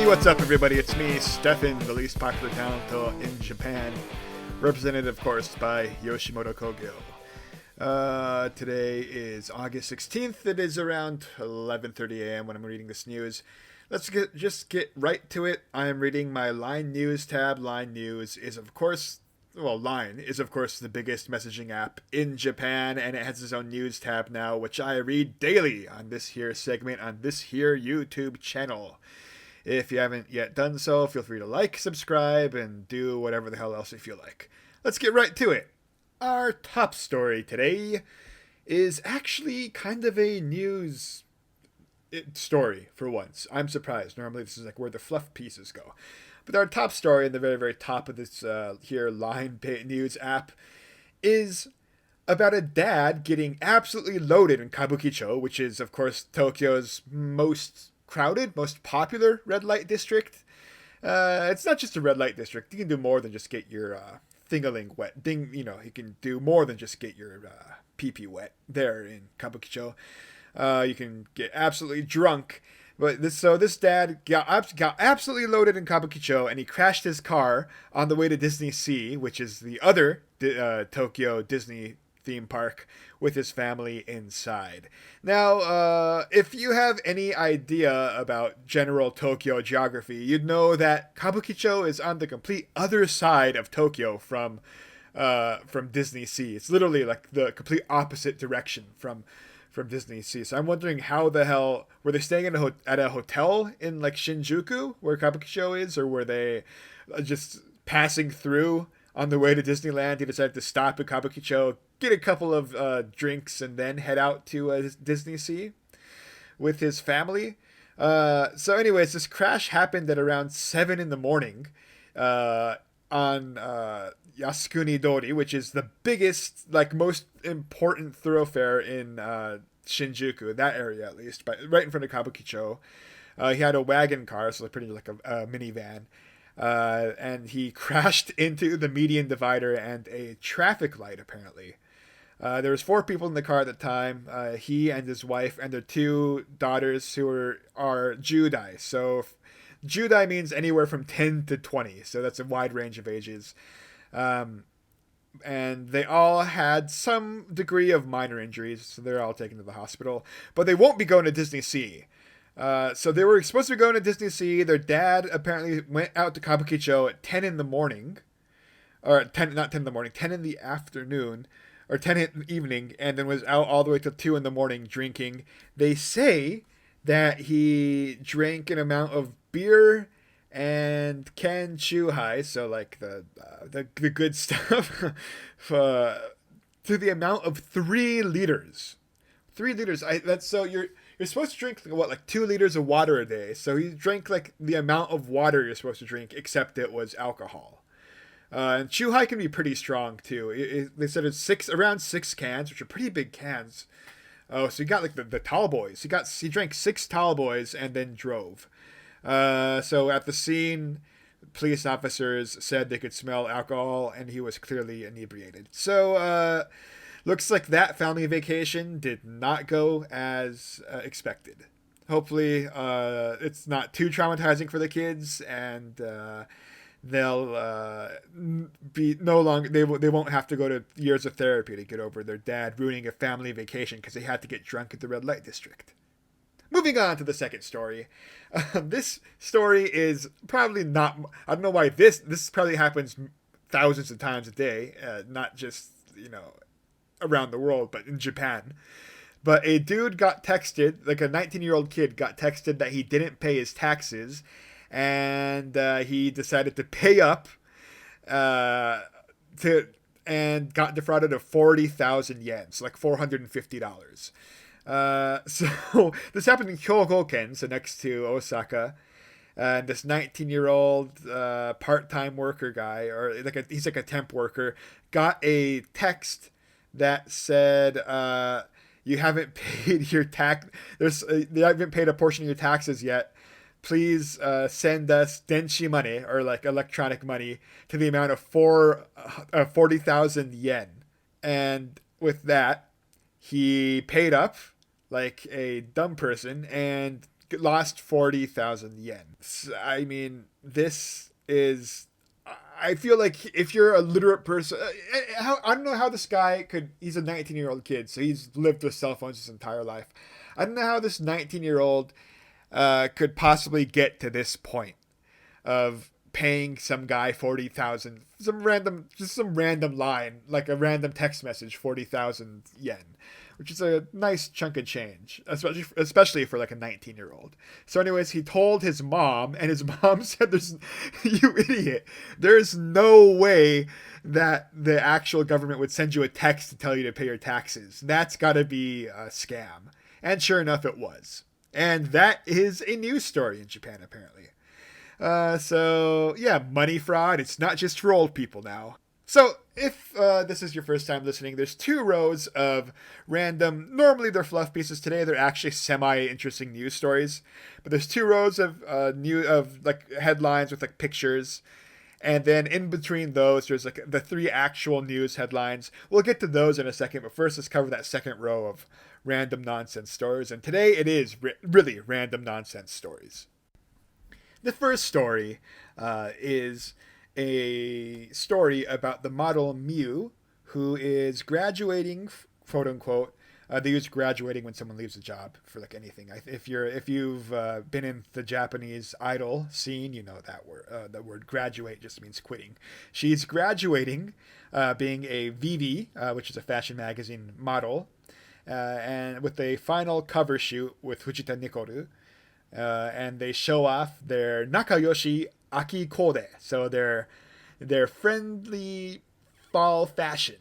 what's up, everybody? It's me, Stefan, the least popular tarento in Japan, represented, of course, by Yoshimoto Kogyo. Today is August 16th. It is around 11:30 a.m. when I'm reading this news. Let's just get right to it. I am reading my Line News tab. Line is, of course, the biggest messaging app in Japan, and it has its own news tab now, which I read daily on this here segment on this here YouTube channel. If you haven't yet done so, feel free to like, subscribe, and do whatever the hell else you feel like. Let's get right to it. Our top story today is actually kind of a news story for once. I'm surprised. Normally this is like where the fluff pieces go. But our top story in the very, very top of this here Line News app is about a dad getting absolutely loaded in Kabukicho, which is, of course, Tokyo's most crowded, most popular red light district. It's not just a red light district. You can do more than just get your thingaling wet. You can do more than just get your pee-pee wet there in Kabukicho. You can get absolutely drunk. But this dad got absolutely loaded in Kabukicho, and he crashed his car on the way to Disneysea, which is the other Tokyo Disney theme park, with his family inside. Now, if you have any idea about general Tokyo geography, you'd know that Kabukicho is on the complete other side of Tokyo from Disneysea. It's literally like the complete opposite direction from Disneysea. So I'm wondering how the hell were they staying at a hotel in like Shinjuku where Kabukicho is, or were they just passing through on the way to Disneyland? He decided to stop at Kabukicho, get a couple of drinks, and then head out to Disneysea with his family. So anyways, this crash happened at around 7 in the morning on Yasukuni Dori, which is the biggest, like most important thoroughfare in Shinjuku, that area at least, right in front of Kabukicho. He had a wagon car, so pretty like a minivan. And he crashed into the median divider and a traffic light, apparently. There was 4 people in the car at the time. He and his wife and their 2 daughters who are Judai. So Judai means anywhere from 10 to 20. So that's a wide range of ages. And they all had some degree of minor injuries. So they're all taken to the hospital. But they won't be going to Disneysea. So they were supposed to be going to Disneysea. Their dad apparently went out to Kabukicho at 10 in the morning. Or 10 in the afternoon. Or 10 in the evening. And then was out all the way till 2 in the morning drinking. They say that he drank an amount of beer and Ken Chuhai, so like the good stuff, to the amount of 3 liters. 3 liters. That's so you're supposed to drink like 2 liters of water a day. So he drank like the amount of water you're supposed to drink, except it was alcohol. And Chuhai can be pretty strong too. They said it's around 6 cans, which are pretty big cans. Oh, so he got like the tall boys. He drank 6 tall boys and then drove. So at the scene, police officers said they could smell alcohol, and he was clearly inebriated. So looks like that family vacation did not go as expected. Hopefully it's not too traumatizing for the kids, and they'll be no longer they won't have to go to years of therapy to get over their dad ruining a family vacation because they had to get drunk at the red light district. Moving on to the second story. This story is probably not... I don't know why this probably happens thousands of times a day. Not just, around the world, but in Japan. But a dude got texted, like a 19-year-old kid got texted that he didn't pay his taxes. And he decided to pay up and got defrauded of 40,000 yen. So like $450. So this happened in Hyogo-ken, so next to Osaka. And this 19-year-old part-time worker guy, or he's like a temp worker, got a text that said, "You haven't paid your tax. You haven't paid a portion of your taxes yet. Please send us denshi money, or like electronic money, to the amount of 40,000 yen." And with that, he paid up like a dumb person and lost 40,000 yen. I mean, this is. I feel like if you're a literate person, I don't know how this guy could. He's a 19-year-old kid, so he's lived with cell phones his entire life. I don't know how this 19-year-old could possibly get to this point of paying some guy 40,000, some random line, like a random text message, 40,000 yen, which is a nice chunk of change, especially for like a 19-year-old. So anyways, he told his mom, and his mom said, you idiot, there's no way that the actual government would send you a text to tell you to pay your taxes. That's gotta be a scam. And sure enough, it was. And that is a news story in Japan, apparently. So yeah, money fraud. It's not just for old people now. So if this is your first time listening, there's 2 rows of random, normally they're fluff pieces. Today they're actually semi-interesting news stories. But there's 2 rows of like headlines with like pictures. And then in between those, there's like the 3 actual news headlines. We'll get to those in a second, but first let's cover that second row of random nonsense stories. And today it is really random nonsense stories. The first story is a story about the model Miu, who is graduating, quote unquote. They use graduating when someone leaves a job for like anything. If you've been in the Japanese idol scene, you know that word. The word graduate just means quitting. She's graduating, being a VV, which is a fashion magazine model, and with a final cover shoot with Fujita Nikoru. And they show off their nakayoshi aki kode, so their friendly fall fashion,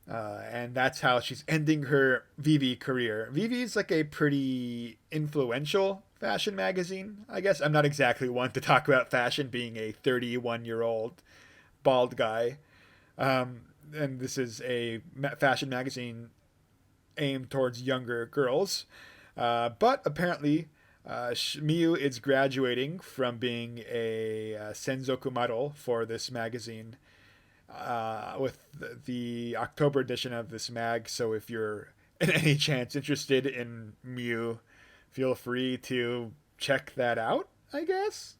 and that's how she's ending her VV career. VV is like a pretty influential fashion magazine, I guess. I'm not exactly one to talk about fashion, being a 31-year-old bald guy, and this is a fashion magazine aimed towards younger girls, but apparently. Miu is graduating from being a senzoku model for this magazine with the October edition of this mag. So if you're in any chance interested in Miu, feel free to check that out, I guess.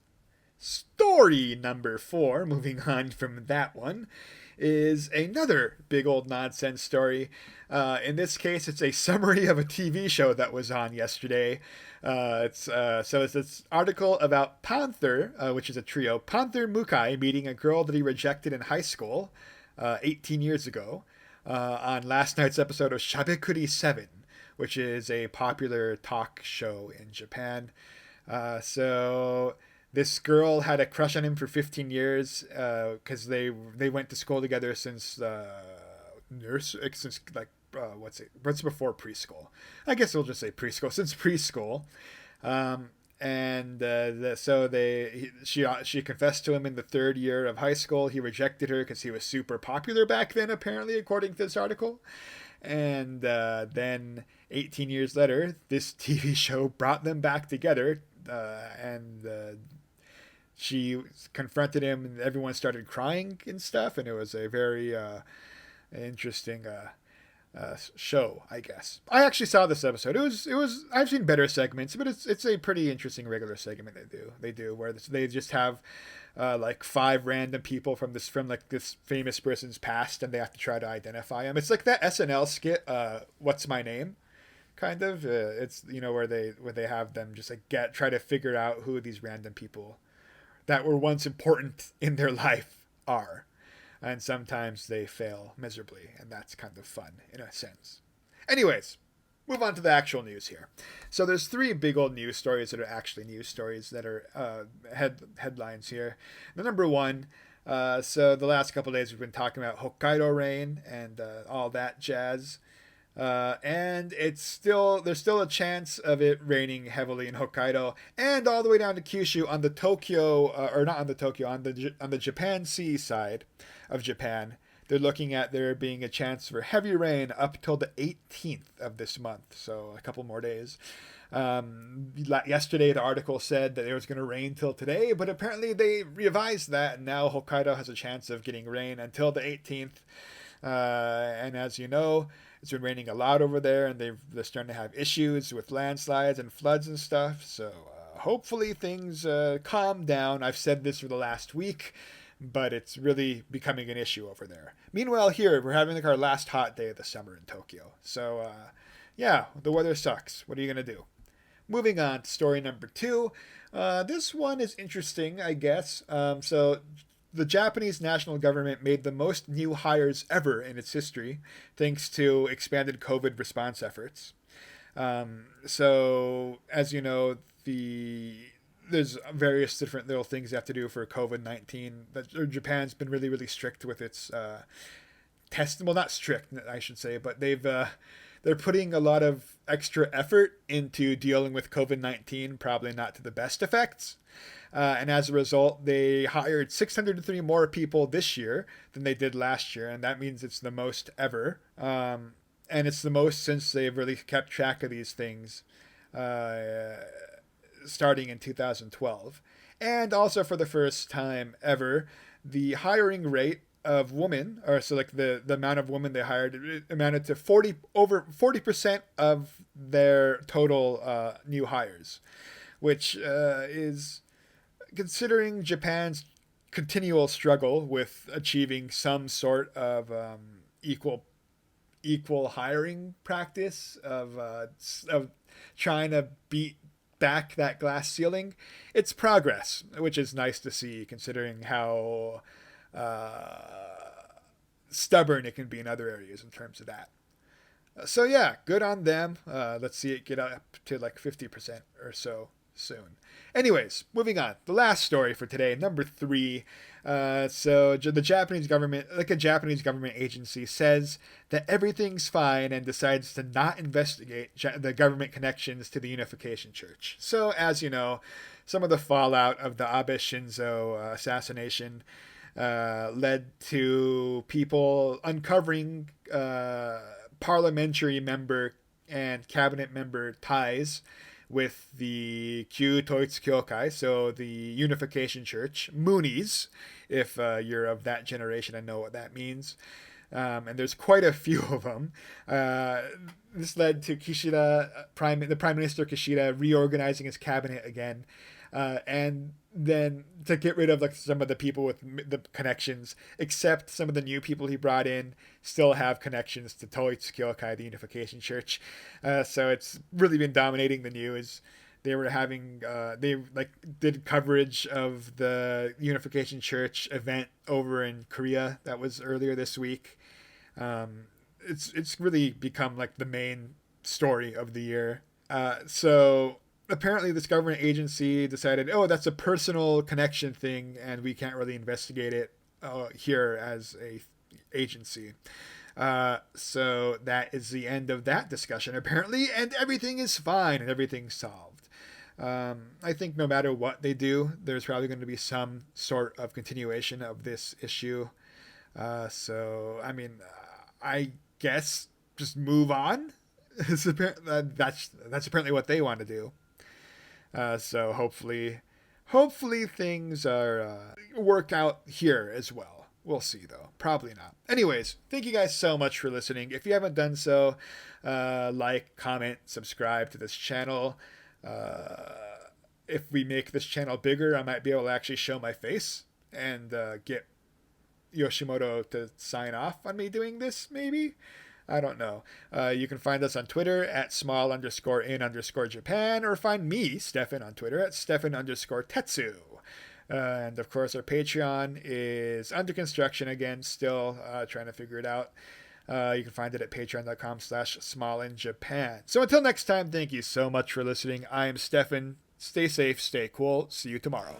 Story number 4, moving on from that one, is another big old nonsense story. In this case, it's a summary of a TV show that was on yesterday. It's this article about Panther, which is a trio, Panther Mukai meeting a girl that he rejected in high school 18 years ago on last night's episode of Shabekuri 7, which is a popular talk show in Japan. So this girl had a crush on him for 15 years because they went to school together since what's before preschool? I guess we'll just say preschool, since preschool. She confessed to him in the 3rd year of high school. He rejected her because he was super popular back then, apparently, according to this article. And then 18 years later, this TV show brought them back together, and she confronted him, and everyone started crying and stuff, and it was a very interesting show, I guess. I actually saw this episode. It was. I've seen better segments, but it's a pretty interesting regular segment they do where they just have like 5 random people from this famous person's past, and they have to try to identify him. It's like that SNL skit, "What's My Name?" kind of. It's where they have them just like try to figure out who these random people that were once important in their life are. And sometimes they fail miserably, and that's kind of fun in a sense. Anyways, move on to the actual news here. So there's 3 big old news stories that are actually news stories that are headlines here. The number 1, so the last couple of days we've been talking about Hokkaido rain and all that jazz. And there's still a chance of it raining heavily in Hokkaido and all the way down to Kyushu on the on the Japan Sea side of Japan. They're looking at there being a chance for heavy rain up till the 18th of this month, so a couple more days. Yesterday the article said that it was going to rain till today, but apparently they revised that, and now Hokkaido has a chance of getting rain until the 18th. And as you know, It's been raining a lot over there, and they're starting to have issues with landslides and floods and stuff. So hopefully things calm down. I've said this for the last week, but it's really becoming an issue over there. Meanwhile, here we're having like our last hot day of the summer in Tokyo. So yeah, the weather sucks. What are you gonna do? Moving on to story number 2. This one is interesting, I guess. So the Japanese national government made the most new hires ever in its history, thanks to expanded COVID response efforts. So, as you know, there's various different little things you have to do for COVID-19. Japan's been really, really strict with its test. Well, not strict, I should say, but they're putting a lot of extra effort into dealing with COVID-19, probably not to the best effects. And as a result, they hired 603 more people this year than they did last year, and that means it's the most ever. And it's the most since they've really kept track of these things, starting in 2012. And also for the first time ever, the hiring rate of women, or so like the amount of women they hired, it amounted to over 40% of their total new hires, which is, considering Japan's continual struggle with achieving some sort of equal hiring practice of trying to beat back that glass ceiling. It's progress, which is nice to see considering how stubborn it can be in other areas in terms of that. So yeah, good on them. Let's see it get up to like 50% or so soon. Anyways, moving on. The last story for today, number 3. So the Japanese government, like a Japanese government agency, says that everything's fine and decides to not investigate the government connections to the Unification Church. So as you know, some of the fallout of the Abe Shinzo assassination led to people uncovering parliamentary member and cabinet member ties with the Kyu Toitsu Kyokai, so the Unification Church, Moonies, if you're of that generation and know what that means. And there's quite a few of them. This led to the Prime Minister Kishida reorganizing his cabinet again, and then to get rid of like some of the people with the connections, except some of the new people he brought in still have connections to Toitsu Kyokai, the Unification Church. So it's really been dominating the news. They were having they did coverage of the Unification Church event over in Korea that was earlier this week. It's really become like the main story of the year. So apparently this government agency decided, oh, that's a personal connection thing and we can't really investigate it here as a agency. So that is the end of that discussion apparently, and everything is fine and everything's solved. I think no matter what they do, there's probably going to be some sort of continuation of this issue. So I mean, I guess just move on. That's apparently what they want to do. So hopefully things are work out here as well. We'll see though. Probably not. Anyways, thank you guys so much for listening. If you haven't done so, like, comment, subscribe to this channel. If we make this channel bigger, I might be able to actually show my face and get Yoshimoto to sign off on me doing this, maybe. I don't know. You can find us on Twitter at small_in_Japan, or find me, Stefan, on Twitter at Stefan_Tetsu. And of course, our Patreon is under construction again, still trying to figure it out. You can find it at patreon.com/smallinjapan. So until next time, thank you so much for listening. I am Stefan. Stay safe, stay cool. See you tomorrow.